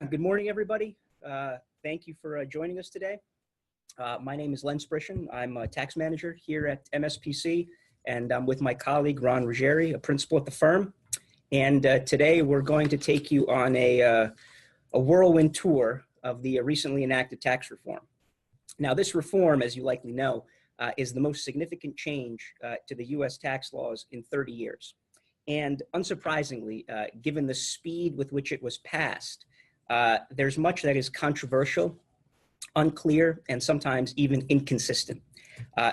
Good morning, everybody. Thank you for joining us today. My name is Len Sprishin. I'm a tax manager here at MSPC, and I'm with my colleague, Ron Ruggieri, a principal at the firm. And today we're going to take you on a whirlwind tour of the recently enacted tax reform. Now, this reform, as you likely know, is the most significant change to the U.S. tax laws in 30 years. And unsurprisingly, given the speed with which it was passed, there's much that is controversial, unclear, and sometimes even inconsistent.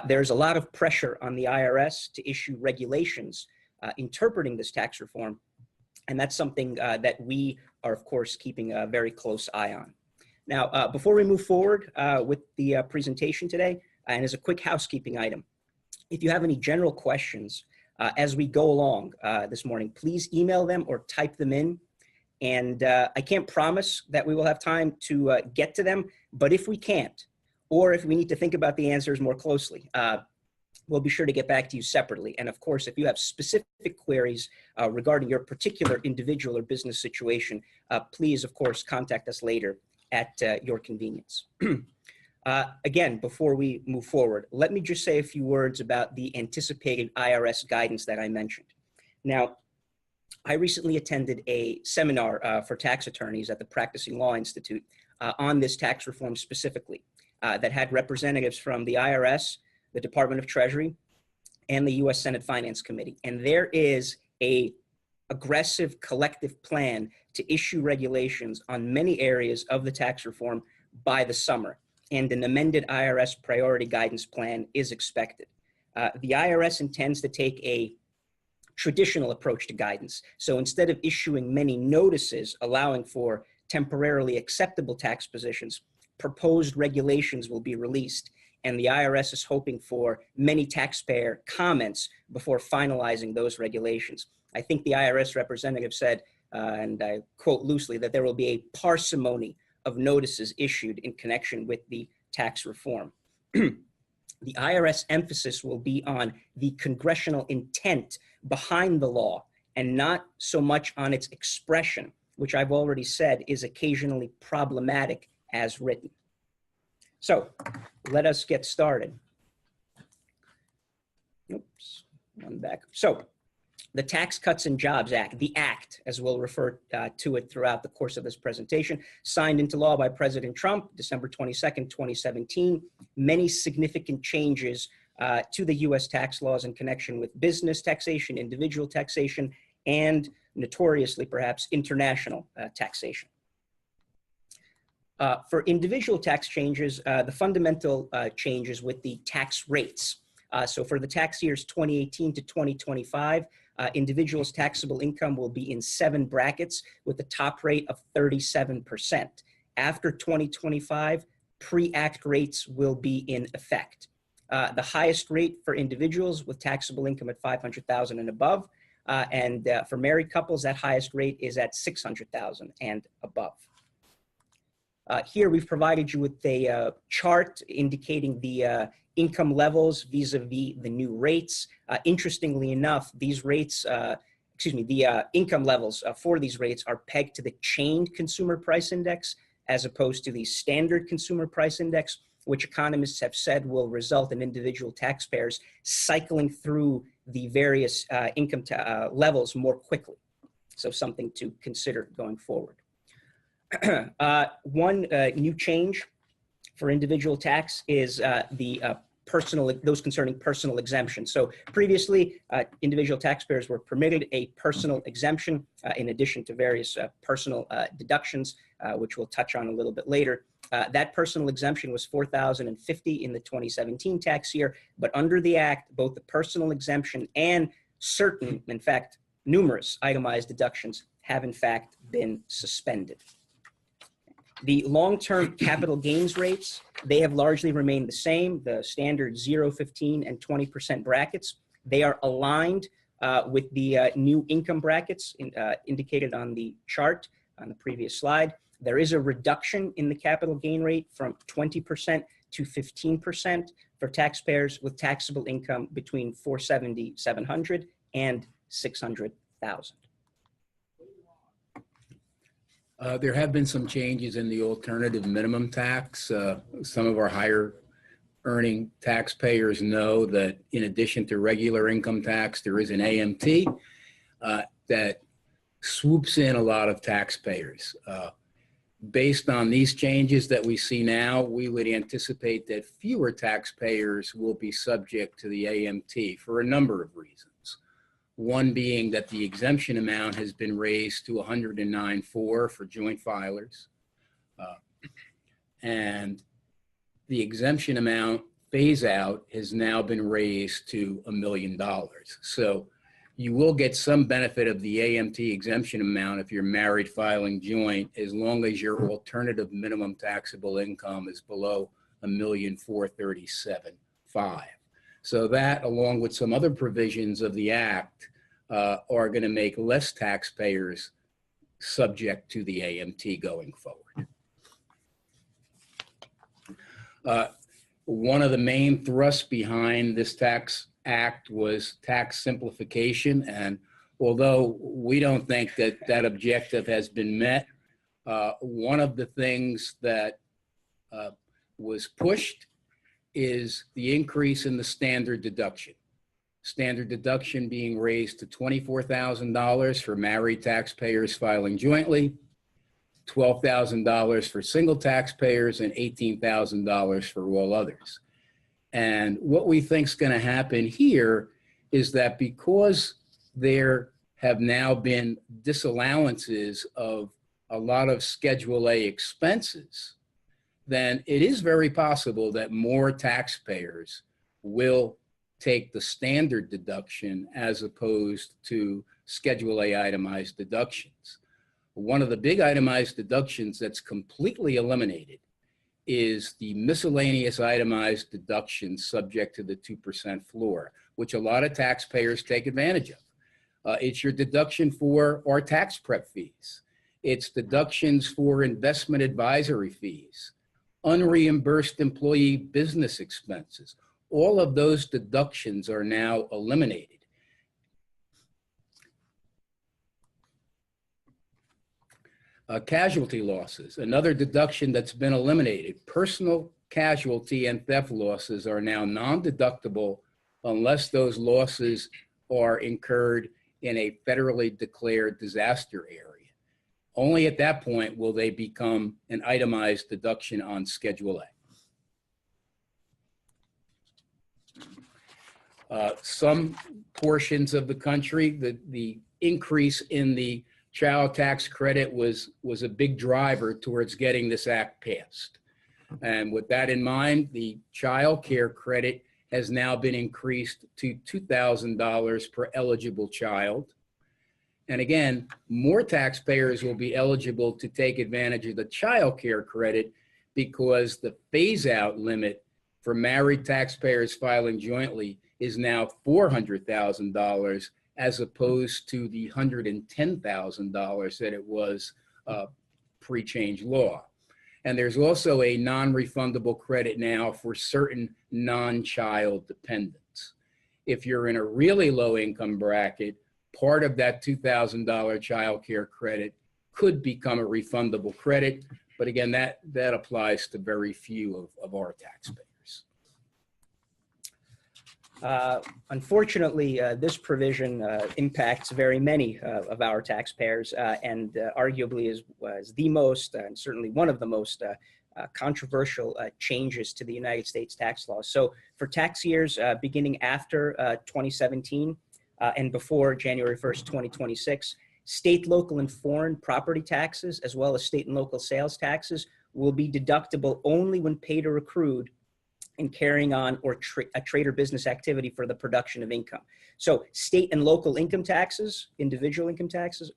There's a lot of pressure on the IRS to issue regulations interpreting this tax reform, and that's something that we are, of course, keeping a very close eye on. Now, before we move forward with the presentation today, and as a quick housekeeping item, if you have any general questions as we go along this morning, please email them or type them in. And I can't promise that we will have time to get to them, but if we can't, or if we need to think about the answers more closely, we'll be sure to get back to you separately. And of course, if you have specific queries regarding your particular individual or business situation, please, of course, contact us later at your convenience. Again, before we move forward, let me just say a few words about the anticipated IRS guidance that I mentioned. Now, I recently attended a seminar for tax attorneys at the Practicing Law Institute on this tax reform specifically that had representatives from the IRS, the Department of Treasury, and the U.S. Senate Finance Committee. And there is an aggressive collective plan to issue regulations on many areas of the tax reform by the summer. And an amended IRS priority guidance plan is expected. The IRS intends to take a traditional approach to guidance. So instead of issuing many notices allowing for temporarily acceptable tax positions, proposed regulations will be released, and the IRS is hoping for many taxpayer comments before finalizing those regulations. I think the IRS representative said, and I quote loosely, that there will be a parsimony of notices issued in connection with the tax reform. The IRS emphasis will be on the congressional intent behind the law and not so much on its expression, which I've already said is occasionally problematic as written. So let us get started. Oops, one back. So the Tax Cuts and Jobs Act, the ACT, as we'll refer to it throughout the course of this presentation, signed into law by President Trump, December 22nd, 2017. Many significant changes to the U.S. tax laws in connection with business taxation, individual taxation, and notoriously, perhaps, international taxation. For individual tax changes, the fundamental changes with the tax rates. So for the tax years 2018 to 2025, individuals' taxable income will be in 7 brackets with a top rate of 37%. After 2025, pre-act rates will be in effect. The highest rate for individuals with taxable income at $500,000 and above, and for married couples, that highest rate is at $600,000 and above. Here we've provided you with a chart indicating the income levels vis-a-vis the new rates. Interestingly enough, these rates, the income levels for these rates are pegged to the chained consumer price index as opposed to the standard consumer price index, which economists have said will result in individual taxpayers cycling through the various income levels more quickly. So something to consider going forward. One new change for individual tax is those concerning personal exemption. So previously, individual taxpayers were permitted a personal exemption in addition to various personal deductions, which we'll touch on a little bit later. That personal exemption was $4,050 in the 2017 tax year, but under the Act, both the personal exemption and certain, in fact, numerous itemized deductions have in fact been suspended. The long-term capital gains rates, they have largely remained the same, the standard 0, 15, and 20% brackets. They are aligned with the new income brackets indicated on the chart on the previous slide. There is a reduction in the capital gain rate from 20% to 15% for taxpayers with taxable income between $470,700 and $600,000. There have been some changes in the alternative minimum tax. Some of our higher earning taxpayers know that in addition to regular income tax, there is an AMT that swoops in a lot of taxpayers. Based on these changes that we see now, we would anticipate that fewer taxpayers will be subject to the AMT for a number of reasons. One being that the exemption amount has been raised to 109.4 for joint filers. And the exemption amount phase out has now been raised to $1 million. So you will get some benefit of the AMT exemption amount if you're married filing joint, as long as your alternative minimum taxable income is below $1,437,500. So that, along with some other provisions of the Act, are going to make less taxpayers subject to the AMT going forward. One of the main thrusts behind this tax act was tax simplification, and although we don't think that that objective has been met, one of the things that was pushed is the increase in the standard deduction. Standard deduction being raised to $24,000 for married taxpayers filing jointly, $12,000 for single taxpayers, and $18,000 for all others. And what we think is going to happen here is that because there have now been disallowances of a lot of Schedule A expenses, then it is very possible that more taxpayers will take the standard deduction as opposed to Schedule A itemized deductions. One of the big itemized deductions that's completely eliminated is the miscellaneous itemized deduction subject to the 2% floor, which a lot of taxpayers take advantage of. It's your deduction for our tax prep fees. It's deductions for investment advisory fees, unreimbursed employee business expenses. All of those deductions are now eliminated. Casualty losses, another deduction that's been eliminated. Personal casualty and theft losses are now non-deductible unless those losses are incurred in a federally declared disaster area. Only at that point will they become an itemized deduction on Schedule A. Some portions of the country, the increase in the child tax credit was a big driver towards getting this act passed. And with that in mind, the child care credit has now been increased to $2,000 per eligible child. And again, more taxpayers will be eligible to take advantage of the child care credit because the phase-out limit for married taxpayers filing jointly is now $400,000 as opposed to the $110,000 that it was pre-change law. And there's also a non-refundable credit now for certain non-child dependents. If you're in a really low income bracket, part of that $2,000 child care credit could become a refundable credit. But again, that applies to very few of our taxpayers. Unfortunately, this provision impacts very many of our taxpayers and arguably is the most, and certainly one of the most controversial changes to the United States tax laws. So for tax years beginning after 2017 and before January 1st, 2026, state, local, and foreign property taxes, as well as state and local sales taxes, will be deductible only when paid or accrued in carrying on or a trade or business activity for the production of income. So state and local income taxes, individual income taxes,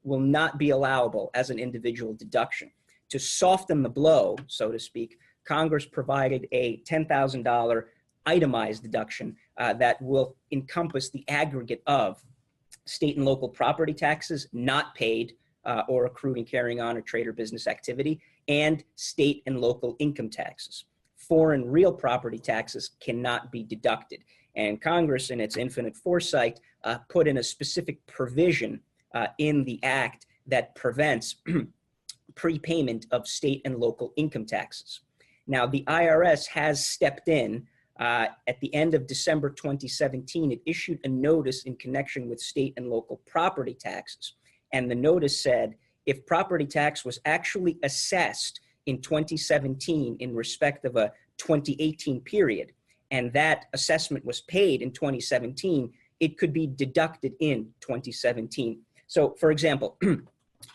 will not be allowable as an individual deduction. To soften the blow, so to speak, Congress provided a $10,000 itemized deduction that will encompass the aggregate of state and local property taxes not paid or accrued in carrying on a trade or business activity, and state and local income taxes. Foreign real property taxes cannot be deducted. And Congress, in its infinite foresight, put in a specific provision in the act that prevents prepayment of state and local income taxes. Now, the IRS has stepped in. At the end of December 2017, it issued a notice in connection with state and local property taxes. And the notice said, if property tax was actually assessed in 2017 in respect of a 2018 period, and that assessment was paid in 2017, it could be deducted in 2017. So, for example,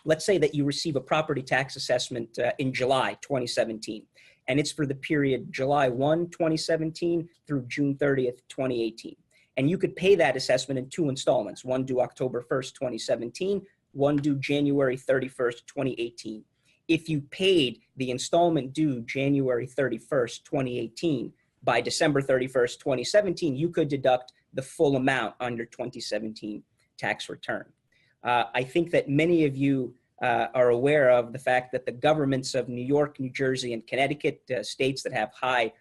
let's say that you receive a property tax assessment in July 2017, and it's for the period July 1, 2017 through June 30th, 2018. And you could pay that assessment in 2 installments, one due October 1st, 2017, one due January 31st, 2018. If you paid the installment due January 31st, 2018 by December 31st, 2017, you could deduct the full amount on your 2017 tax return. I think that many of you are aware of the fact that the governments of New York, New Jersey, and Connecticut, states that have high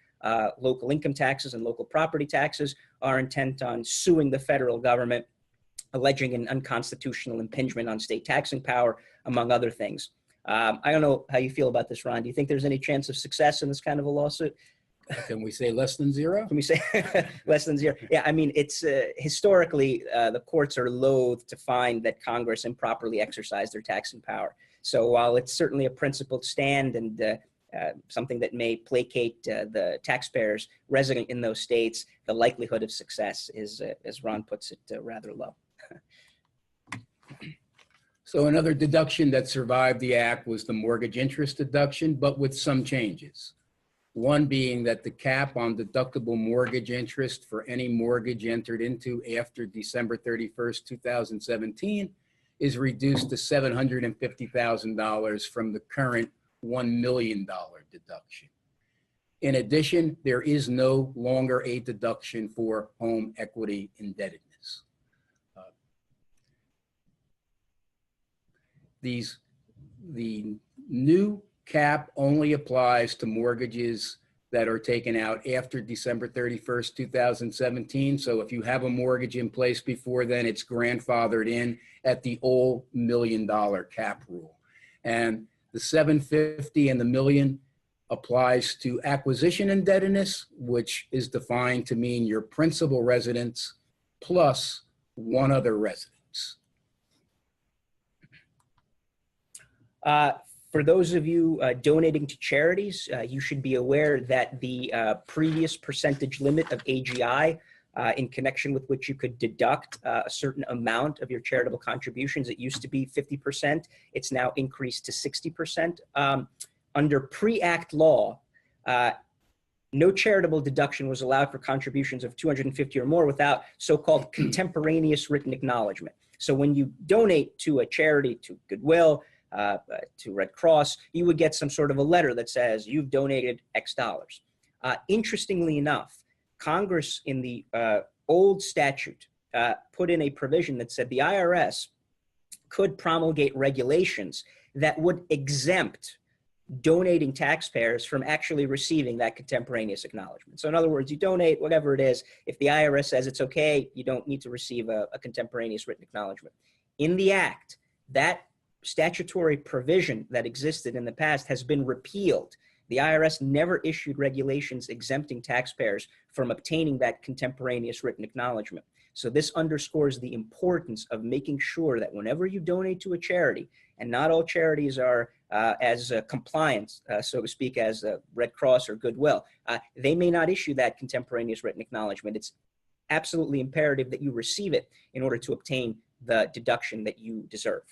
local income taxes and local property taxes, are intent on suing the federal government, alleging an unconstitutional impingement on state taxing power, among other things. I don't know how you feel about this, Ron. Do you think there's any chance of success in this kind of a lawsuit? Can we say less than zero? Can we say less than zero? Yeah, I mean, it's historically, the courts are loath to find that Congress improperly exercised their taxing power. So while it's certainly a principled stand and something that may placate the taxpayers resident in those states, the likelihood of success is, as Ron puts it, rather low. So another deduction that survived the act was the mortgage interest deduction, but with some changes. One being that the cap on deductible mortgage interest for any mortgage entered into after December 31st, 2017 is reduced to $750,000 from the current $1 million deduction. In addition, there is no longer a deduction for home equity indebtedness. The new cap only applies to mortgages that are taken out after December 31st, 2017. So if you have a mortgage in place before then, it's grandfathered in at the old $1 million cap rule. And the 750 and the million applies to acquisition indebtedness, which is defined to mean your principal residence plus one other residence. For those of you donating to charities, you should be aware that the previous percentage limit of AGI, in connection with which you could deduct a certain amount of your charitable contributions, it used to be 50%. It's now increased to 60%. Under pre-act law, no charitable deduction was allowed for contributions of $250 or more without so-called contemporaneous written acknowledgement. So when you donate to a charity, to Goodwill, to Red Cross, you would get some sort of a letter that says you've donated X dollars. Interestingly enough, Congress in the old statute put in a provision that said the IRS could promulgate regulations that would exempt donating taxpayers from actually receiving that contemporaneous acknowledgement. So in other words, you donate whatever it is. If the IRS says it's okay, you don't need to receive a contemporaneous written acknowledgement. In the act, that statutory provision that existed in the past has been repealed. The IRS never issued regulations exempting taxpayers from obtaining that contemporaneous written acknowledgement. So this underscores the importance of making sure that whenever you donate to a charity, and not all charities are as compliant, so to speak, as Red Cross or Goodwill, they may not issue that contemporaneous written acknowledgement. It's absolutely imperative that you receive it in order to obtain the deduction that you deserve.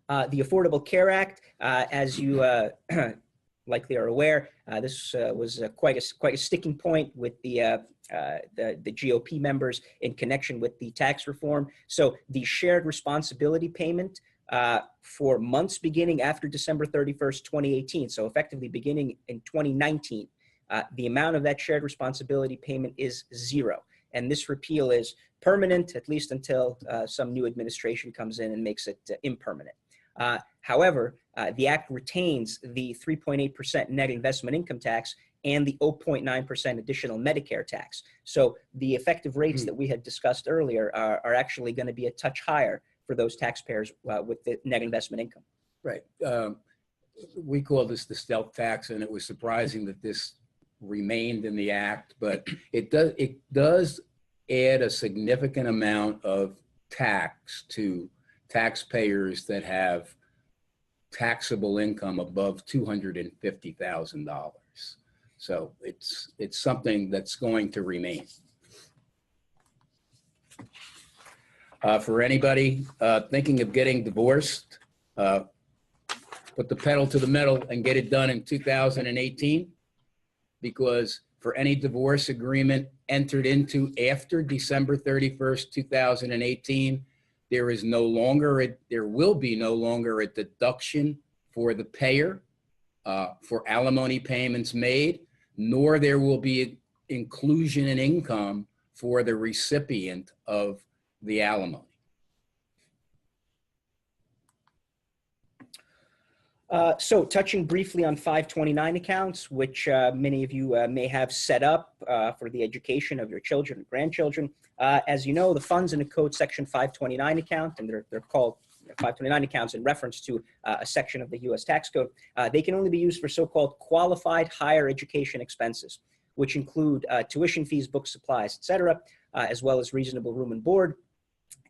The Affordable Care Act, as you likely are aware, this was quite a sticking point with the GOP members in connection with the tax reform. So the shared responsibility payment for months beginning after December 31st, 2018, so effectively beginning in 2019, the amount of that shared responsibility payment is zero. And this repeal is permanent, at least until some new administration comes in and makes it impermanent. However, the act retains the 3.8% net investment income tax and the 0.9% additional Medicare tax. So the effective rates that we had discussed earlier are actually going to be a touch higher for those taxpayers with the net investment income. Right. We call this the stealth tax, and it was surprising that this remained in the act, but it does add a significant amount of tax to taxpayers that have taxable income above $250,000. So it's something that's going to remain. For anybody thinking of getting divorced, put the pedal to the metal and get it done in 2018, because for any divorce agreement entered into after December 31st, 2018, there will be no longer a deduction for the payer for alimony payments made, nor there will be inclusion in income for the recipient of the alimony. So touching briefly on 529 accounts, which many of you may have set up for the education of your children and grandchildren. As you know, the funds in the code section 529 account, and they're called 529 accounts in reference to a section of the U.S. tax code. They can only be used for so-called qualified higher education expenses, which include tuition fees, book supplies, etc., as well as reasonable room and board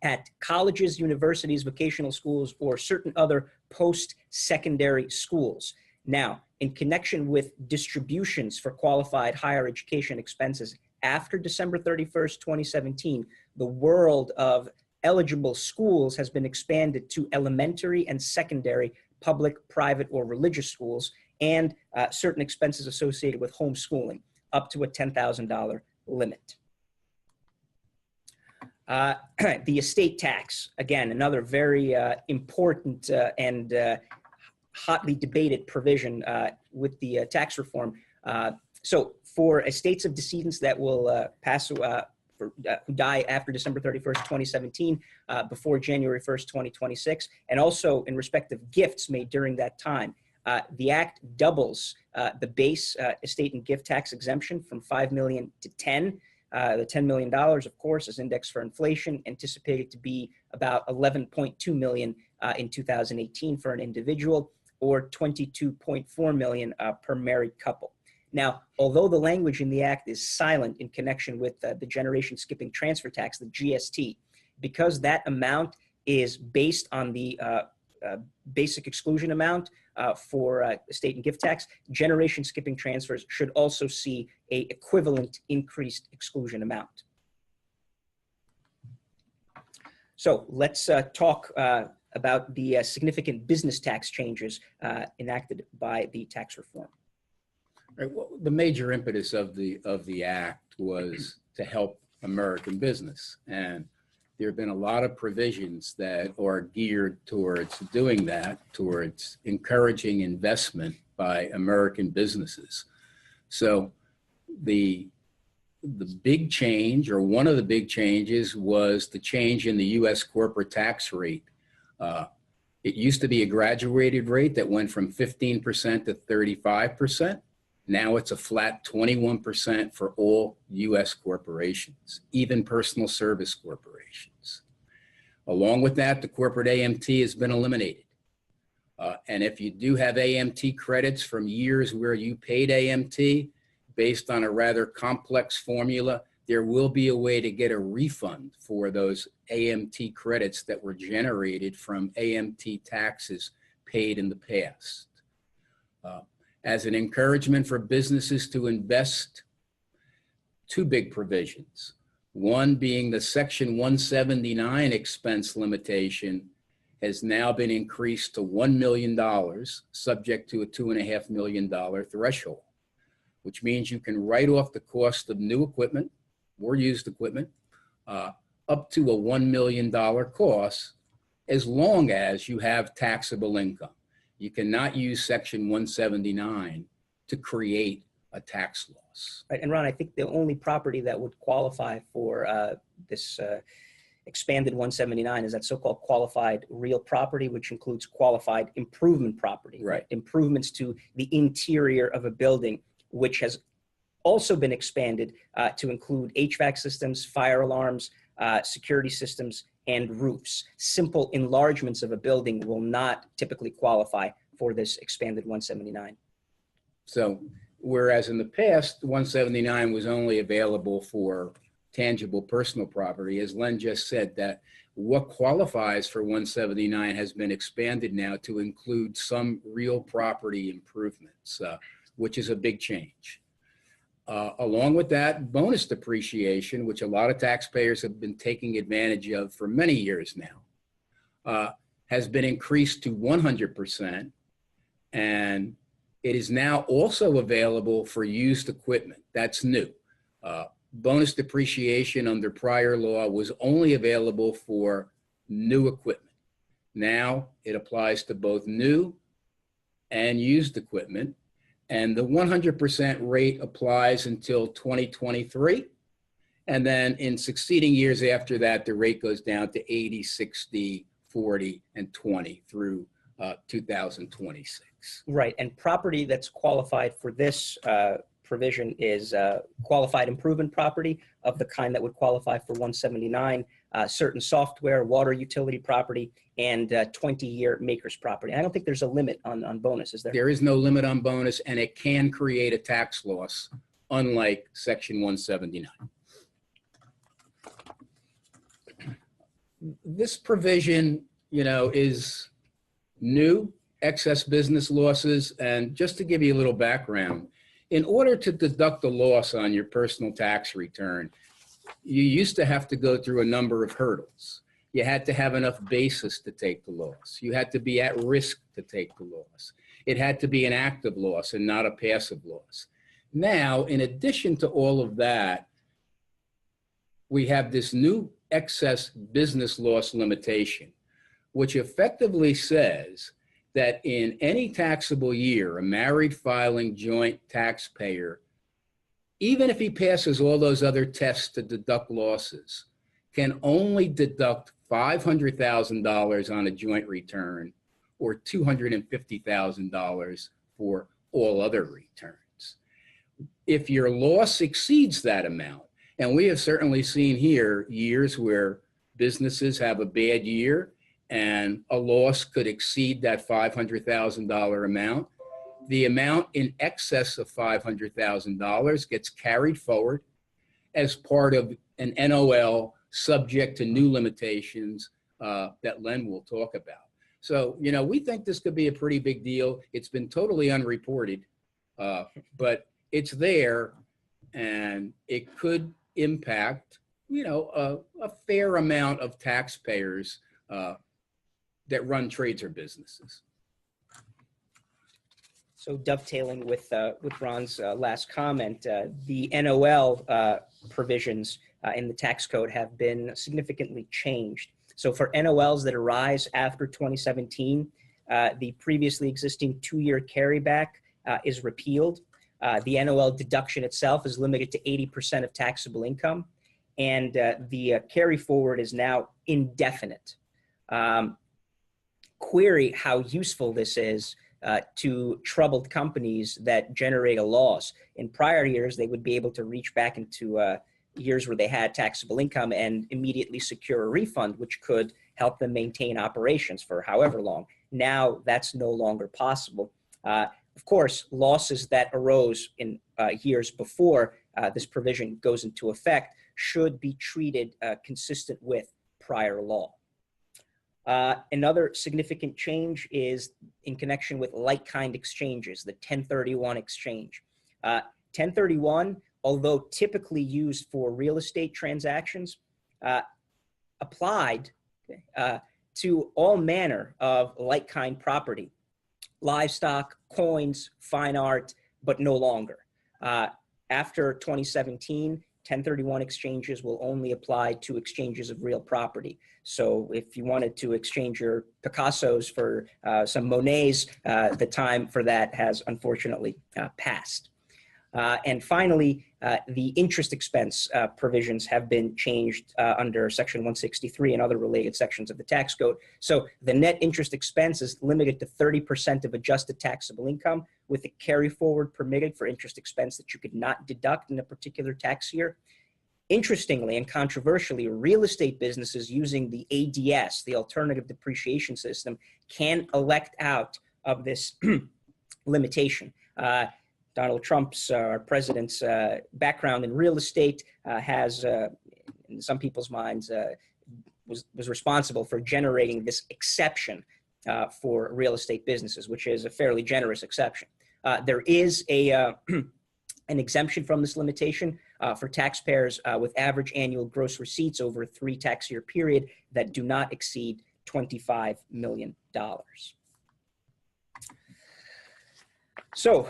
at colleges, universities, vocational schools, or certain other post-secondary schools. Now, in connection with distributions for qualified higher education expenses after December 31st, 2017, the world of eligible schools has been expanded to elementary and secondary public, private, or religious schools, and certain expenses associated with homeschooling, up to a $10,000 limit. The estate tax, again, another very important and hotly debated provision with the tax reform. So for estates of decedents that will who die after December 31st, 2017, before January 1st, 2026, and also in respect of gifts made during that time, the Act doubles the base estate and gift tax exemption from $5 million to $10 million. The $10 million, of course, is indexed for inflation, anticipated to be about $11.2 million in 2018 for an individual, or $22.4 million per married couple. Now, although the language in the Act is silent in connection with the generation skipping transfer tax, the GST, because that amount is based on the basic exclusion amount for estate and gift tax, generation skipping transfers should also see a equivalent increased exclusion amount. So let's talk about the significant business tax changes enacted by the tax reform. Right. Well, the major impetus of the act was to help American business, and there have been a lot of provisions that are geared towards doing that, towards encouraging investment by American businesses. So the big change, or one of the big changes, was the change in the U.S. corporate tax rate. It used to be a graduated rate that went from 15% to 35%. Now it's a flat 21% for all U.S. corporations, even personal service corporations. Along with that, the corporate AMT has been eliminated. And if you do have AMT credits from years where you paid AMT based on a rather complex formula, there will be a way to get a refund for those AMT credits that were generated from AMT taxes paid in the past. As an encouragement for businesses to invest, two big provisions. One being the Section 179 expense limitation has now been increased to $1 million, subject to a $2.5 million threshold, which means you can write off the cost of new equipment or used equipment up to a $1 million cost, as long as you have taxable income. You cannot use Section 179 to create a tax loss. Right. And Ron, I think the only property that would qualify for this expanded 179 is that so-called qualified real property, which includes qualified improvement property. Right. Improvements to the interior of a building, which has also been expanded to include HVAC systems, fire alarms, security systems, and roofs. Simple enlargements of a building will not typically qualify for this expanded 179. So whereas in the past, 179 was only available for tangible personal property, as Len just said, that what qualifies for 179 has been expanded now to include some real property improvements, which is a big change. Along with that, bonus depreciation, which a lot of taxpayers have been taking advantage of for many years now, has been increased to 100%. And it is now also available for used equipment. That's new. Bonus depreciation under prior law was only available for new equipment. Now it applies to both new and used equipment. And the 100% rate applies until 2023. And then in succeeding years after that, the rate goes down to 80, 60, 40, and 20 through 2026. Right, and property that's qualified for this provision is qualified improvement property of the kind that would qualify for 179, certain software, water utility property, and 20-year maker's property. I don't think there's a limit on bonus, is there? There is no limit on bonus, and it can create a tax loss, unlike Section 179. This provision, is new, excess business losses, and just to give you a little background, in order to deduct a loss on your personal tax return, you used to have to go through a number of hurdles. You had to have enough basis to take the loss. You had to be at risk to take the loss. It had to be an active loss and not a passive loss. Now, in addition to all of that, we have this new excess business loss limitation, which effectively says that in any taxable year, a married filing joint taxpayer, even if he passes all those other tests to deduct losses, can only deduct $500,000 on a joint return or $250,000 for all other returns. If your loss exceeds that amount, and we have certainly seen here years where businesses have a bad year and a loss could exceed that $500,000 amount, the amount in excess of $500,000 gets carried forward as part of an NOL subject to new limitations that Len will talk about. So, we think this could be a pretty big deal. It's been totally unreported, but it's there, and it could impact, a fair amount of taxpayers that run trades or businesses. So dovetailing with Ron's last comment, the NOL provisions in the tax code have been significantly changed. So for NOLs that arise after 2017, the previously existing 2-year carryback is repealed. The NOL deduction itself is limited to 80% of taxable income, and the carry forward is now indefinite. Query how useful this is to troubled companies that generate a loss. In prior years, they would be able to reach back into years where they had taxable income and immediately secure a refund, which could help them maintain operations for however long. Now, that's no longer possible. Of course, losses that arose in years before this provision goes into effect should be treated consistent with prior law. Another significant change is in connection with like-kind exchanges, the 1031 exchange. 1031, although typically used for real estate transactions, applied to all manner of like-kind property, livestock, coins, fine art, but no longer. After 2017, 1031 exchanges will only apply to exchanges of real property. So if you wanted to exchange your Picassos for some Monets, the time for that has unfortunately passed. And finally, the interest expense provisions have been changed under Section 163 and other related sections of the tax code. So the net interest expense is limited to 30% of adjusted taxable income, with a carry forward permitted for interest expense that you could not deduct in a particular tax year. Interestingly and controversially, real estate businesses using the ADS, the alternative depreciation system, can elect out of this limitation. Donald Trump's, our president's background in real estate has, in some people's minds, was responsible for generating this exception for real estate businesses, which is a fairly generous exception. There is an exemption from this limitation for taxpayers with average annual gross receipts over a 3 tax year period that do not exceed $25 million. So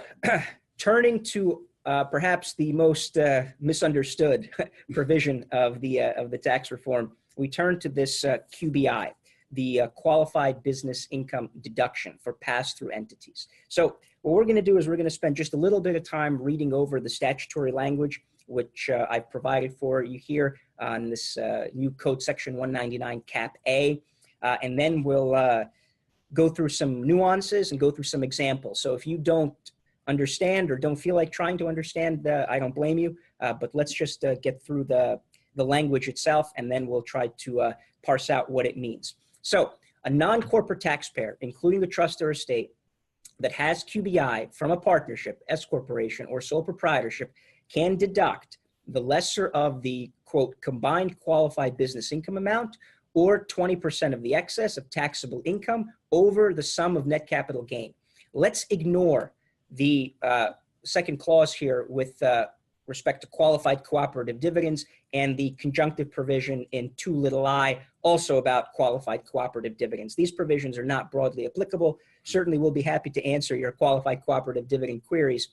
turning to perhaps the most misunderstood provision of the tax reform, we turn to this QBI, the qualified business income deduction for pass-through entities. So what we're going to do is we're going to spend just a little bit of time reading over the statutory language, which I've provided for you here on this new code section 199 cap A, and then we'll go through some nuances and go through some examples. So if you don't understand or don't feel like trying to understand, I don't blame you, but let's just get through the language itself, and then we'll try to parse out what it means. So a non-corporate taxpayer, including the trust or estate, that has QBI from a partnership, S corporation, or sole proprietorship can deduct the lesser of the, quote, combined qualified business income amount or 20% of the excess of taxable income over the sum of net capital gain. Let's ignore the second clause here with respect to qualified cooperative dividends and the conjunctive provision in 2i also about qualified cooperative dividends. These provisions are not broadly applicable. Certainly we'll be happy to answer your qualified cooperative dividend queries,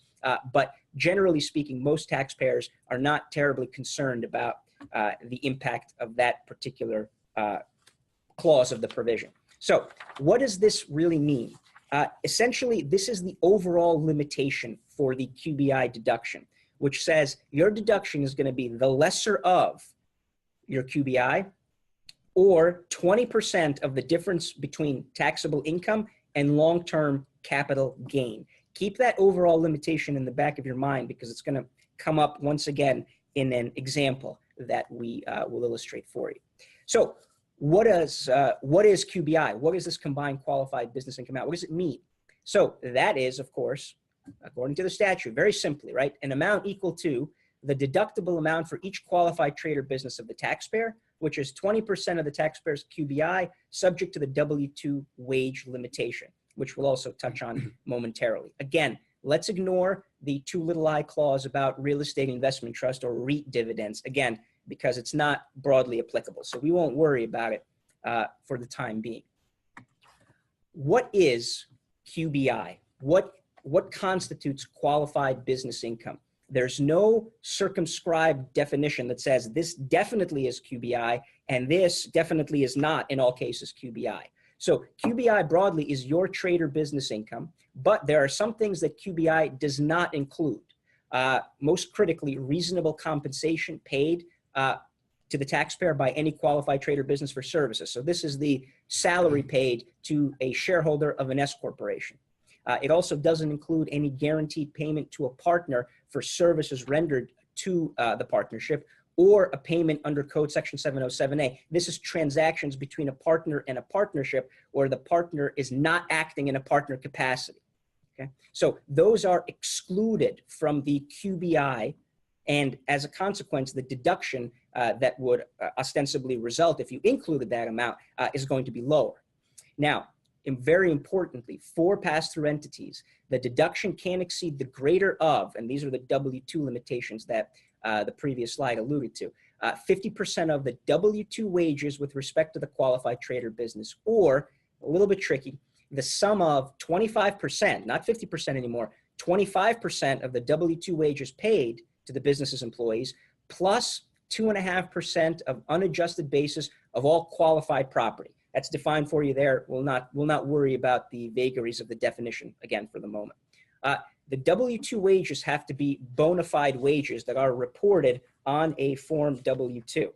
but generally speaking, most taxpayers are not terribly concerned about the impact of that particular clause of the provision. So what does this really mean? Essentially, this is the overall limitation for the QBI deduction, which says your deduction is going to be the lesser of your QBI or 20% of the difference between taxable income and long-term capital gain. Keep that overall limitation in the back of your mind because it's going to come up once again in an example that we will illustrate for you. So what is QBI? What is this combined qualified business income amount? What does it mean? So that is, of course, according to the statute, very simply, right, an amount equal to the deductible amount for each qualified trade or business of the taxpayer, which is 20% of the taxpayer's QBI, subject to the W-2 wage limitation, which we'll also touch on momentarily. Again, let's ignore the 2i clause about real estate investment trust or REIT dividends, again, because it's not broadly applicable. So we won't worry about it for the time being. What is QBI? What constitutes qualified business income? There's no circumscribed definition that says this definitely is QBI and this definitely is not in all cases QBI. So QBI broadly is your trade or business income, but there are some things that QBI does not include. Most critically, reasonable compensation paid to the taxpayer by any qualified trade or business for services. So this is the salary paid to a shareholder of an S corporation. It also doesn't include any guaranteed payment to a partner for services rendered to the partnership or a payment under Code Section 707A. This is transactions between a partner and a partnership where the partner is not acting in a partner capacity. Okay? So those are excluded from the QBI, and as a consequence, the deduction that would ostensibly result if you included that amount is going to be lower. Now, and very importantly, for pass-through entities, the deduction can exceed the greater of, and these are the W-2 limitations that the previous slide alluded to, 50% of the W-2 wages with respect to the qualified trade or business, or, a little bit tricky, the sum of 25%, not 50% anymore, 25% of the W-2 wages paid to the business's employees, plus 2.5% of unadjusted basis of all qualified property. That's defined for you there. We'll not worry about the vagaries of the definition again for the moment. The W-2 wages have to be bona fide wages that are reported on a Form W-2.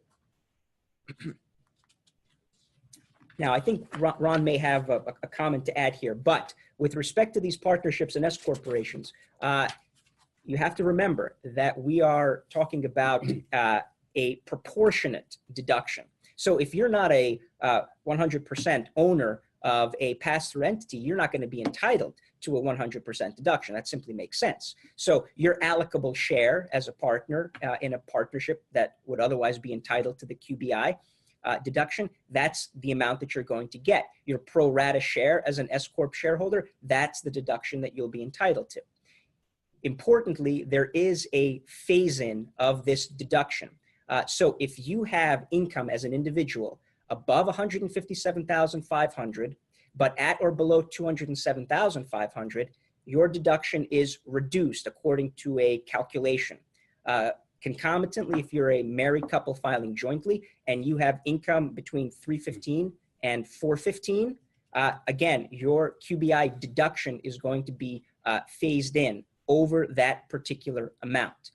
Now, I think Ron may have a comment to add here, but with respect to these partnerships and S corporations, you have to remember that we are talking about a proportionate deduction. So if you're not a 100% owner of a pass-through entity, you're not going to be entitled to a 100% deduction. That simply makes sense. So your allocable share as a partner in a partnership that would otherwise be entitled to the QBI deduction, that's the amount that you're going to get. Your pro rata share as an S Corp shareholder, that's the deduction that you'll be entitled to. Importantly, there is a phase-in of this deduction. So if you have income as an individual above 157,500, but at or below 207,500, your deduction is reduced according to a calculation. Concomitantly, if you're a married couple filing jointly and you have income between 315 and 415, again, your QBI deduction is going to be phased in over that particular amount.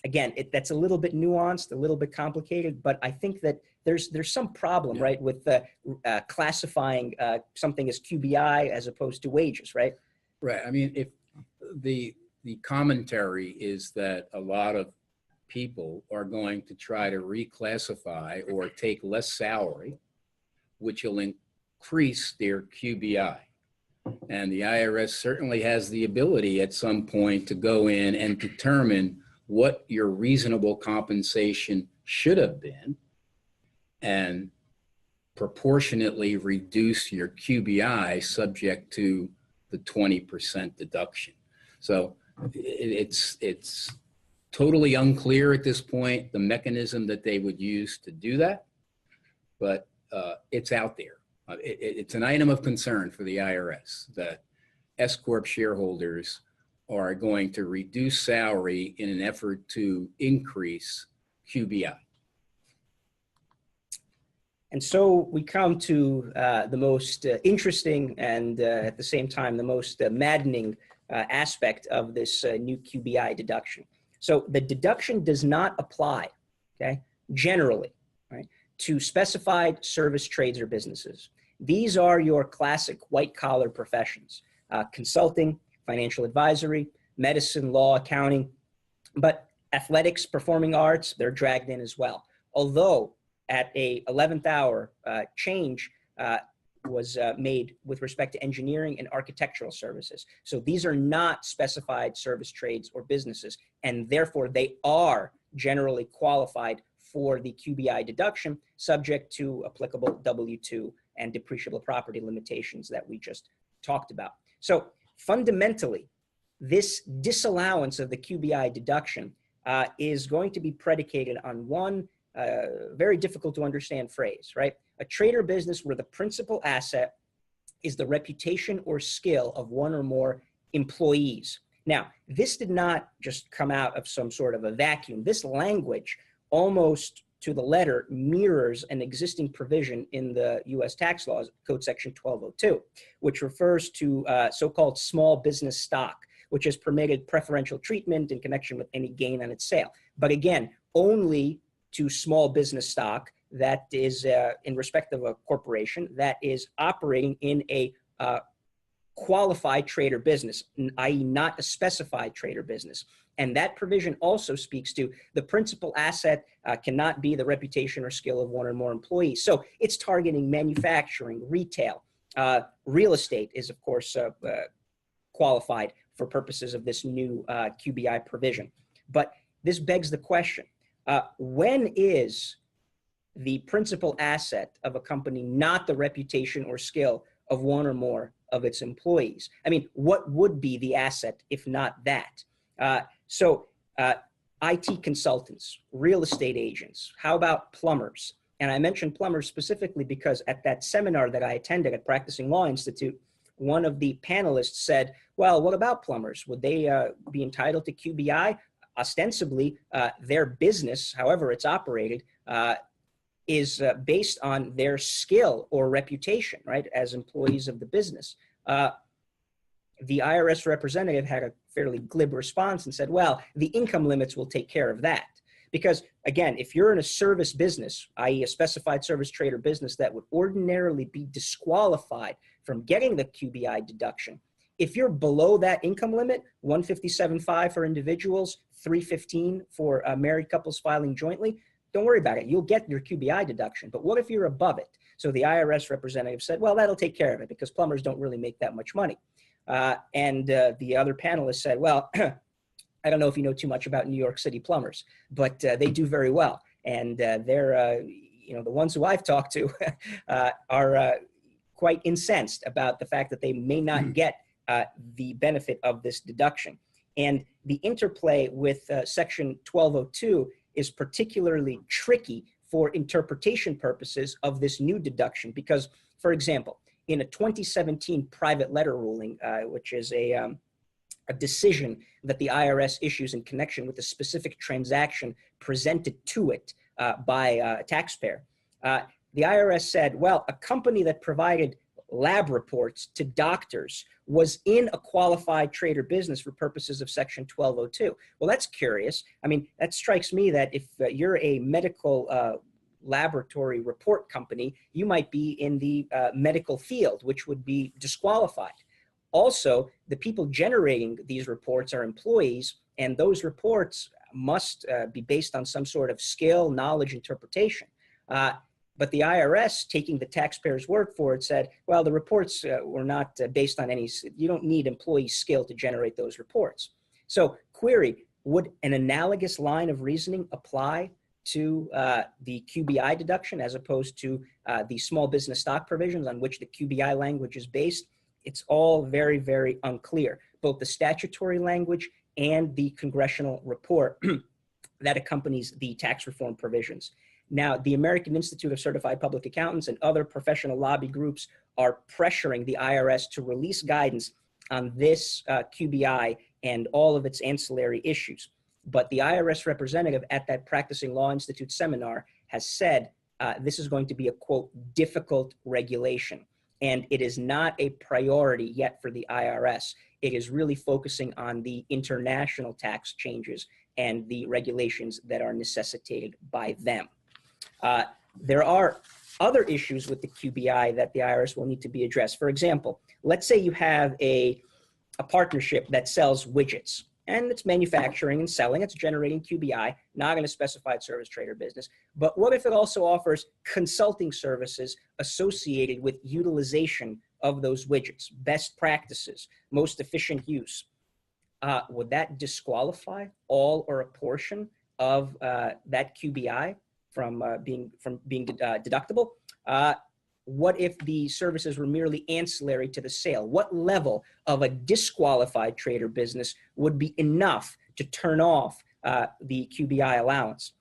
Again, that's a little bit nuanced, a little bit complicated, but I think that there's some problem, right, with classifying something as QBI as opposed to wages, right? Right. I mean, if the commentary is that a lot of people are going to try to reclassify or take less salary, which will increase their QBI. And the IRS certainly has the ability at some point to go in and determine what your reasonable compensation should have been and proportionately reduce your QBI subject to the 20% deduction. So it's totally unclear at this point, the mechanism that they would use to do that, but it's out there. It's an item of concern for the IRS that S Corp shareholders are going to reduce salary in an effort to increase QBI. And so we come to the most interesting and at the same time the most maddening aspect of this new QBI deduction. So the deduction does not apply, okay, generally, right, to specified service trades or businesses. These are your classic white-collar professions, consulting, financial advisory, medicine, law, accounting, but athletics, performing arts, they're dragged in as well. Although at a 11th hour change was made with respect to engineering and architectural services. So these are not specified service trades or businesses, and therefore they are generally qualified for the QBI deduction, subject to applicable W-2 and depreciable property limitations that we just talked about. So fundamentally, this disallowance of the QBI deduction is going to be predicated on one very difficult to understand phrase, right? A trade or business where the principal asset is the reputation or skill of one or more employees. Now, this did not just come out of some sort of a vacuum. This language almost to the letter mirrors an existing provision in the U.S. tax laws, Code Section 1202, which refers to so-called small business stock, which has permitted preferential treatment in connection with any gain on its sale. But again, only to small business stock that is in respect of a corporation that is operating in a qualified trade or business, i.e. not a specified trade or business. And that provision also speaks to the principal asset cannot be the reputation or skill of one or more employees. So it's targeting manufacturing, retail. Real estate is, of course, qualified for purposes of this new QBI provision. But this begs the question, when is the principal asset of a company not the reputation or skill of one or more of its employees? I mean, what would be the asset if not that? IT consultants, real estate agents, how about plumbers? And I mentioned plumbers specifically because at that seminar that I attended at Practicing Law Institute, one of the panelists said, well, what about plumbers? Would they be entitled to QBI? Ostensibly, their business, however it's operated, is based on their skill or reputation, right, as employees of the business. The IRS representative had a fairly glib response and said, well, the income limits will take care of that. Because again, if you're in a service business, i.e. a specified service trade or business that would ordinarily be disqualified from getting the QBI deduction, If you're below that income limit, 157.5 for individuals, 315 for married couples filing jointly, don't worry about it. You'll get your QBI deduction. But what if you're above it? So the IRS representative said, well, that'll take care of it because plumbers don't really make that much money. And the other panelists said, well, I don't know if you know too much about New York City plumbers, but they do very well. And they're, the ones who I've talked to are quite incensed about the fact that they may not get the benefit of this deduction. And the interplay with Section 1202 is particularly tricky for interpretation purposes of this new deduction because, for example, in a 2017 private letter ruling, which is a decision that the IRS issues in connection with a specific transaction presented to it by a taxpayer, the IRS said, well, a company that provided lab reports to doctors was in a qualified trade or business for purposes of Section 1202. Well, that's curious. I mean, that strikes me that if you're a medical laboratory report company, you might be in the medical field, which would be disqualified. Also, the people generating these reports are employees, and those reports must be based on some sort of skill, knowledge, interpretation. But the IRS, taking the taxpayer's word for it, said, well, the reports were not based on any, you don't need employee skill to generate those reports. So query, would an analogous line of reasoning apply to the QBI deduction as opposed to the small business stock provisions on which the QBI language is based? It's all very, very unclear, both the statutory language and the congressional report that accompanies the tax reform provisions. Now, the American Institute of Certified Public Accountants and other professional lobby groups are pressuring the IRS to release guidance on this QBI and all of its ancillary issues. But the IRS representative at that Practicing Law Institute seminar has said this is going to be a, quote, difficult regulation. And it is not a priority yet for the IRS. It is really focusing on the international tax changes and the regulations that are necessitated by them. There are other issues with the QBI that the IRS will need to be addressed. For example, let's say you have a partnership that sells widgets and it's manufacturing and selling, it's generating QBI, not in a specified service trade or business. But what if it also offers consulting services associated with utilization of those widgets, best practices, most efficient use? Would that disqualify all or a portion of that QBI from being deductible? What if the services were merely ancillary to the sale? What level of a disqualified trade or business would be enough to turn off the QBI allowance?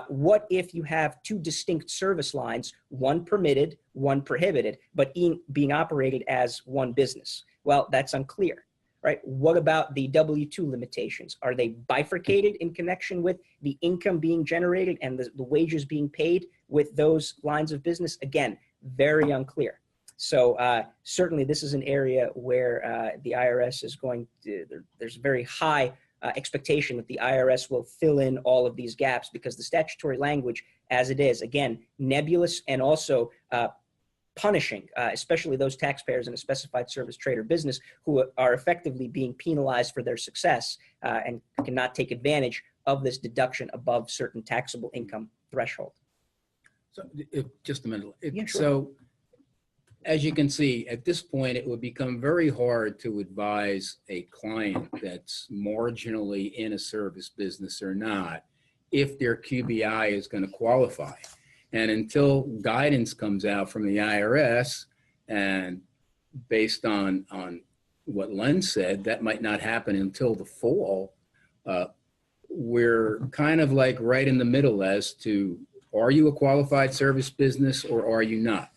What if you have two distinct service lines, one permitted, one prohibited, but being operated as one business? Well, that's unclear, right? What about the W-2 limitations? Are they bifurcated in connection with the income being generated and the wages being paid with those lines of business? Again, very unclear. So certainly this is an area where the IRS is going to, there's a very high expectation that the IRS will fill in all of these gaps because the statutory language as it is, again, nebulous and also punishing, especially those taxpayers in a specified service trade or business who are effectively being penalized for their success and cannot take advantage of this deduction above certain taxable income threshold. So just a minute. Yeah, sure. So as you can see, at this point, it would become very hard to advise a client that's marginally in a service business or not if their QBI is going to qualify. And until guidance comes out from the IRS, and based on what Len said, that might not happen until the fall, we're kind of like right in the middle as to, are you a qualified service business or are you not?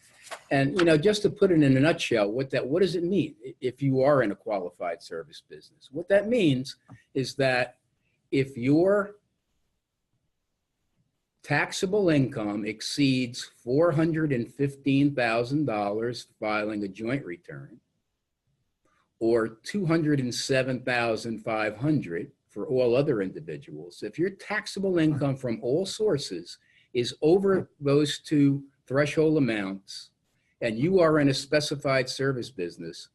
And, you know, just to put it in a nutshell, what does it mean if you are in a qualified service business? What that means is that if your taxable income exceeds $415,000 filing a joint return, or $207,500 for all other individuals, if your taxable income from all sources is over those two threshold amounts, and you are in a specified service business,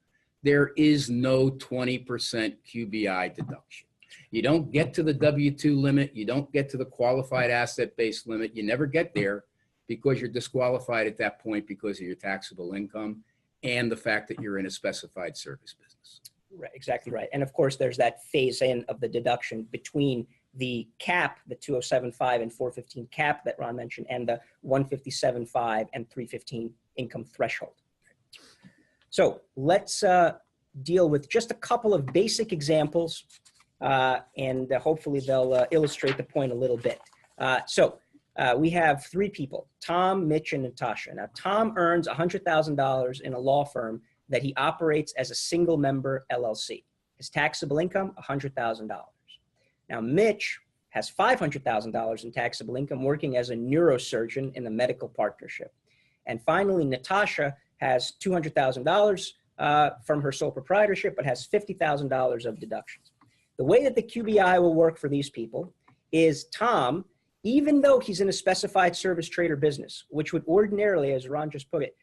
there is no 20% QBI deduction. You don't get to the W-2 limit. You don't get to the qualified asset-based limit. You never get there because you're disqualified at that point because of your taxable income and the fact that you're in a specified service business. Right, exactly right. And of course, there's that phase in of the deduction between the cap, the 207.5 and 415 cap that Ron mentioned, and the 157.5 and 315 income threshold. So let's deal with just a couple of basic examples, and hopefully they'll illustrate the point a little bit. We have three people, Tom, Mitch, and Natasha. Now, Tom earns $100,000 in a law firm that he operates as a single member LLC. His taxable income, $100,000. Now, Mitch has $500,000 in taxable income working as a neurosurgeon in a medical partnership. And finally, Natasha has $200,000 from her sole proprietorship, but has $50,000 of deductions. The way that the QBI will work for these people is Tom, even though he's in a specified service trade or business, which would ordinarily, as Ron just put it,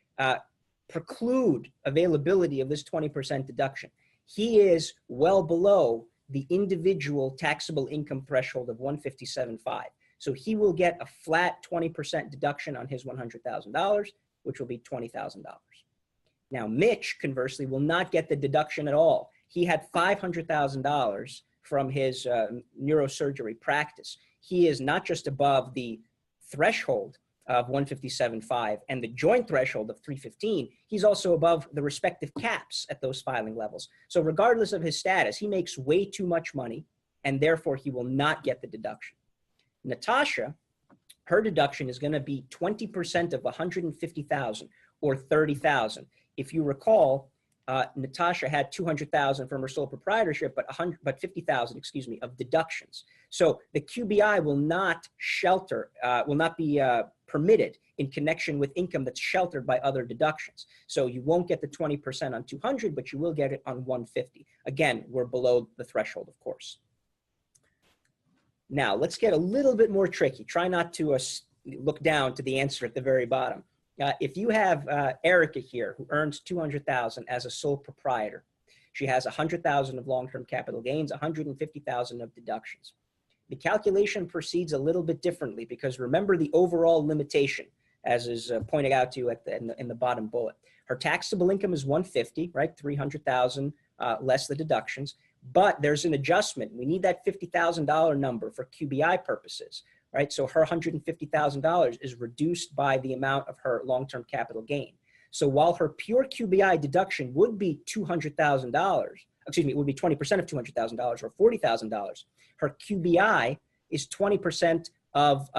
preclude availability of this 20% deduction, he is well below the individual taxable income threshold of 157.5. So he will get a flat 20% deduction on his $100,000, which will be $20,000. Now, Mitch, conversely, will not get the deduction at all. He had $500,000 from his neurosurgery practice. He is not just above the threshold of 157.5 and the joint threshold of 315, he's also above the respective caps at those filing levels. So regardless of his status, he makes way too much money, and therefore he will not get the deduction. Natasha, her deduction is going to be 20% of 150,000 or 30,000. If you recall, Natasha had 200,000 from her sole proprietorship, but 50,000, excuse me, of deductions. So the QBI will not be permitted in connection with income that's sheltered by other deductions. So you won't get the 20% on 200, but you will get it on 150. Again, we're below the threshold, of course. Now let's get a little bit more tricky. Try not to look down to the answer at the very bottom. If you have Erica here, who earns $200,000 as a sole proprietor, she has $100,000 of long-term capital gains, $150,000 of deductions. The calculation proceeds a little bit differently because remember the overall limitation, as is pointed out to you in the bottom bullet. Her taxable income is 150, right? 300,000 less the deductions, but there's an adjustment. We need that $50,000 number for QBI purposes. Right? So her $150,000 is reduced by the amount of her long-term capital gain. So while her pure QBI deduction would be $200,000, excuse me, it would be 20% of $200,000 or $40,000, her QBI is 20% of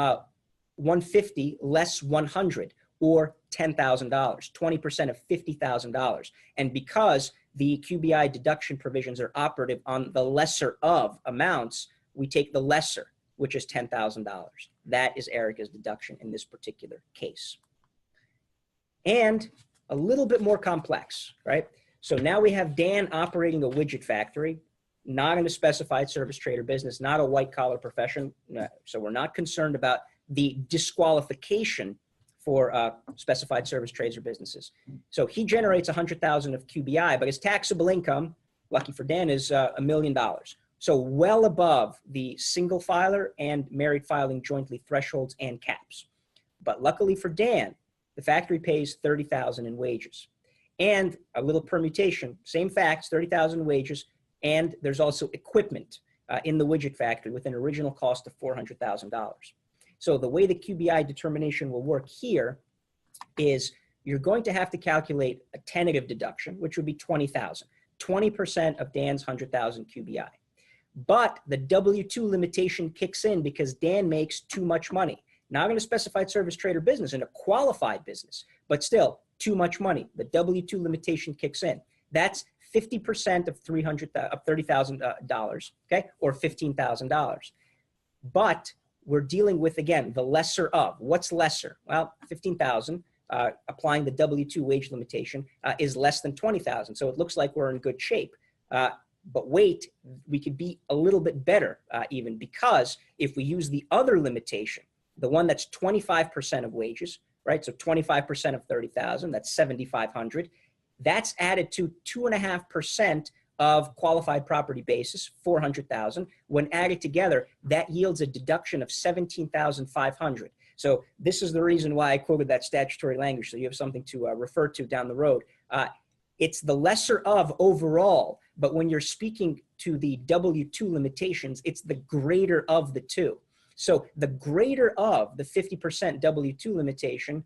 150 less 100 or $10,000, 20% of $50,000. And because the QBI deduction provisions are operative on the lesser of amounts, we take the lesser, which is $10,000. That is Erica's deduction in this particular case. And a little bit more complex, right? So now we have Dan operating a widget factory, not in a specified service trade or business, not a white collar profession. So we're not concerned about the disqualification for specified service trades or businesses. So he generates $100,000 of QBI, but his taxable income, lucky for Dan, is $1 million. So well above the single filer and married filing jointly thresholds and caps. But luckily for Dan, the factory pays $30,000 in wages. And a little permutation, same facts, $30,000 in wages, and there's also equipment in the widget factory with an original cost of $400,000. So the way the QBI determination will work here is you're going to have to calculate a tentative deduction, which would be $20,000, 20% of Dan's $100,000 QBI. But the W-2 limitation kicks in because Dan makes too much money. Not in a specified service trade or business, in a qualified business, but still too much money. The W-2 limitation kicks in. That's 50% of $30,000, okay, or $15,000. But we're dealing with, again, the lesser of. What's lesser? Well, $15,000, applying the W-2 wage limitation, is less than $20,000. So it looks like we're in good shape. But wait, we could be a little bit better even, because if we use the other limitation, the one that's 25% of wages, right? So 25% of 30,000, that's 7,500. That's added to 2.5% of qualified property basis, 400,000. When added together, that yields a deduction of 17,500. So this is the reason why I quoted that statutory language, so you have something to refer to down the road. It's the lesser of overall, but when you're speaking to the W-2 limitations, it's the greater of the two. So the greater of the 50% W-2 limitation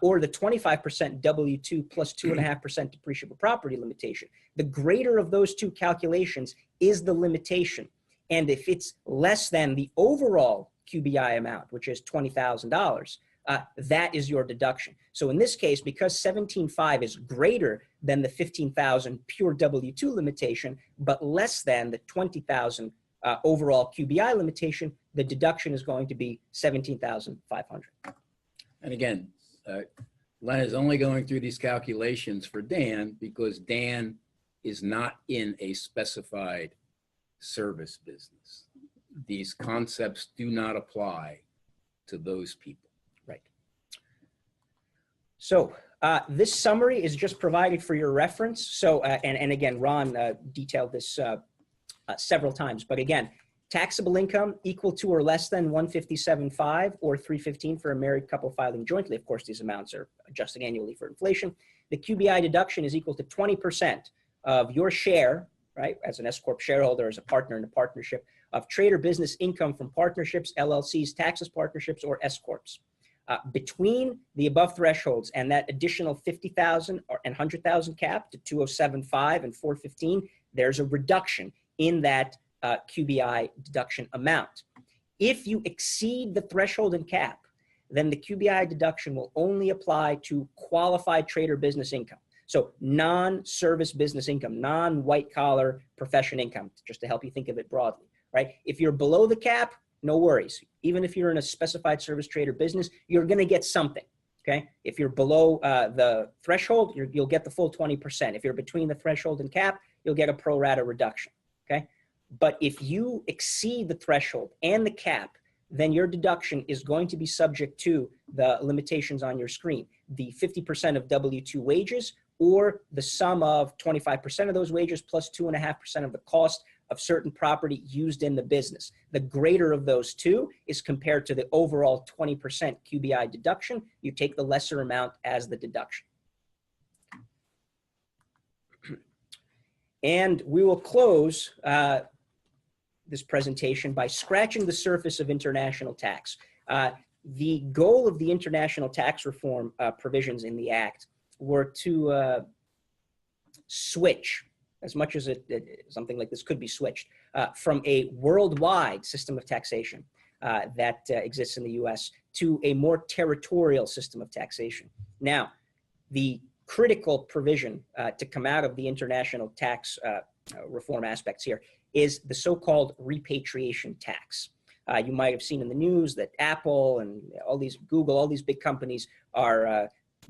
or the 25% W-2 plus 2.5% depreciable property limitation, the greater of those two calculations is the limitation. And if it's less than the overall QBI amount, which is $20,000, that is your deduction. So in this case, because 17.5 is greater than the 15,000 pure W-2 limitation, but less than the 20,000 overall QBI limitation, the deduction is going to be 17,500. And again, Len is only going through these calculations for Dan because Dan is not in a specified service business. These concepts do not apply to those people. Right. So this summary is just provided for your reference. So, and again, Ron detailed this several times, but again, taxable income equal to or less than 157.5 or 315 for a married couple filing jointly. Of course, these amounts are adjusted annually for inflation. The QBI deduction is equal to 20% of your share, right, as an S-Corp shareholder, as a partner in a partnership, of trade or business income from partnerships, LLCs, taxes partnerships, or S-Corps. Between the above thresholds and that additional 50,000 and 100,000 cap to 207.5 and 415, there's a reduction in that QBI deduction amount. If you exceed the threshold and cap, then the QBI deduction will only apply to qualified trade or business income. So non-service business income, non-white collar profession income, just to help you think of it broadly, right? If you're below the cap, no worries. Even if you're in a specified service trade or business, you're going to get something, okay? If you're below the threshold, you'll get the full 20%. If you're between the threshold and cap, you'll get a pro rata reduction, okay? But if you exceed the threshold and the cap, then your deduction is going to be subject to the limitations on your screen. The 50% of W-2 wages or the sum of 25% of those wages plus 2.5% of the cost of certain property used in the business. The greater of those two is compared to the overall 20% QBI deduction. You take the lesser amount as the deduction. And we will close this presentation by scratching the surface of international tax. The goal of the international tax reform provisions in the Act were to switch, as much as something like this could be switched, from a worldwide system of taxation that exists in the US to a more territorial system of taxation. Now, the critical provision to come out of the international tax reform aspects here is the so-called repatriation tax. You might have seen in the news that Apple and all these, Google, all these big companies are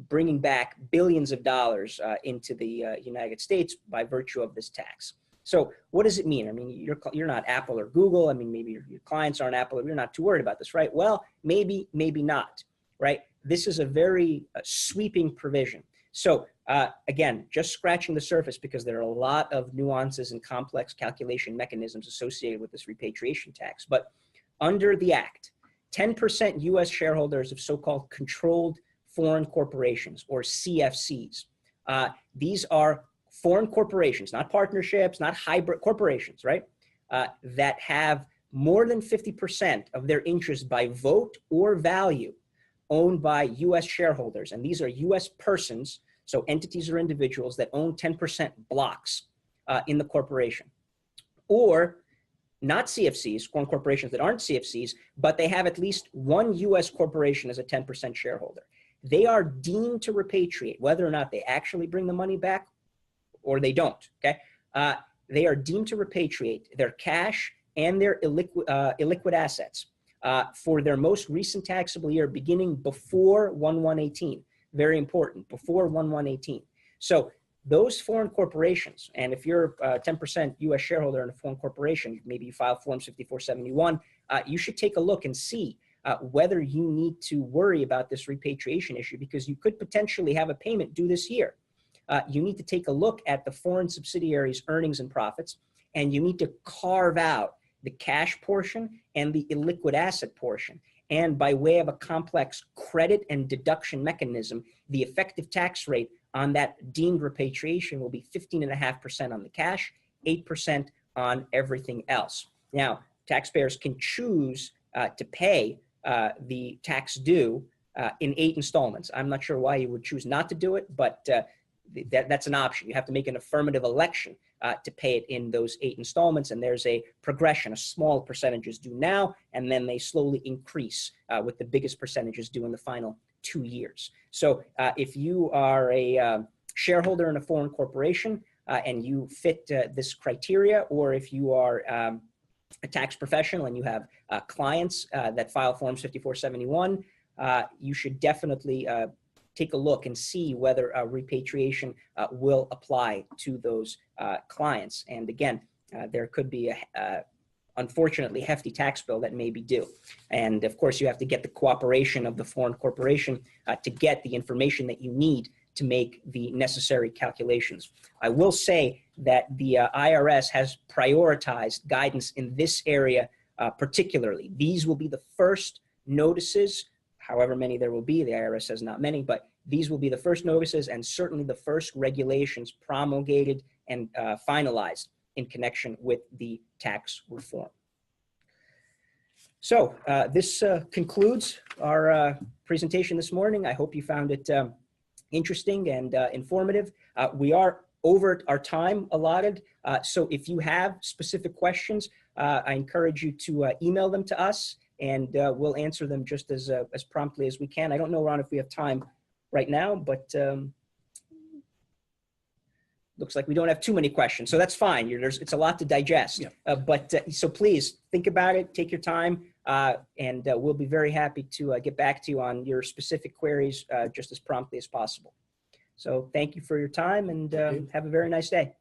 bringing back billions of dollars into the United States by virtue of this tax. So what does it mean? I mean, you're not Apple or Google. I mean, maybe your clients aren't Apple, or you're not too worried about this, right? Well, maybe, maybe not, right? This is a very sweeping provision. So again, just scratching the surface, because there are a lot of nuances and complex calculation mechanisms associated with this repatriation tax. But under the Act, 10% US shareholders of so-called controlled foreign corporations, or CFCs. These are foreign corporations, not partnerships, not hybrid corporations, right? That have more than 50% of their interest by vote or value owned by US shareholders. And these are US persons, so entities or individuals that own 10% blocks in the corporation. Or not CFCs, foreign corporations that aren't CFCs, but they have at least one US corporation as a 10% shareholder. They are deemed to repatriate, whether or not they actually bring the money back or they don't, okay? They are deemed to repatriate their cash and their illiquid assets for their most recent taxable year beginning before 1/1/18. Very important, before 1/1/18. So those foreign corporations, and if you're a 10% US shareholder in a foreign corporation, maybe you file Forms 5471, you should take a look and see whether you need to worry about this repatriation issue, because you could potentially have a payment due this year. you need to take a look at the foreign subsidiaries' earnings and profits, and you need to carve out the cash portion and the illiquid asset portion. And by way of a complex credit and deduction mechanism, the effective tax rate on that deemed repatriation will be 15.5% on the cash, 8% on everything else. Now, taxpayers can choose to pay the tax due in 8 installments. I'm not sure why you would choose not to do it, but that's an option. You have to make an affirmative election to pay it in those 8 installments, and there's a progression. A small percentages due now, and then they slowly increase with the biggest percentages due in the final 2 years. So if you are a shareholder in a foreign corporation and you fit this criteria, or if you are a tax professional and you have clients that file Forms 5471, you should definitely take a look and see whether repatriation will apply to those clients. And again, there could be a unfortunately hefty tax bill that may be due. And of course, you have to get the cooperation of the foreign corporation to get the information that you need to make the necessary calculations. I will say that the IRS has prioritized guidance in this area particularly. These will be the first notices, however many there will be. The IRS says not many, but these will be the first notices and certainly the first regulations promulgated and finalized in connection with the tax reform. So this concludes our presentation this morning. I hope you found it interesting and informative. We are over our time allotted, so if you have specific questions, I encourage you to email them to us, and we'll answer them just as promptly as we can. I don't know, Ron, if we have time right now, but looks like we don't have too many questions, so that's fine. It's a lot to digest. Yeah. So please think about it, take your time, and we'll be very happy to get back to you on your specific queries just as promptly as possible. So thank you for your time, and have a very nice day.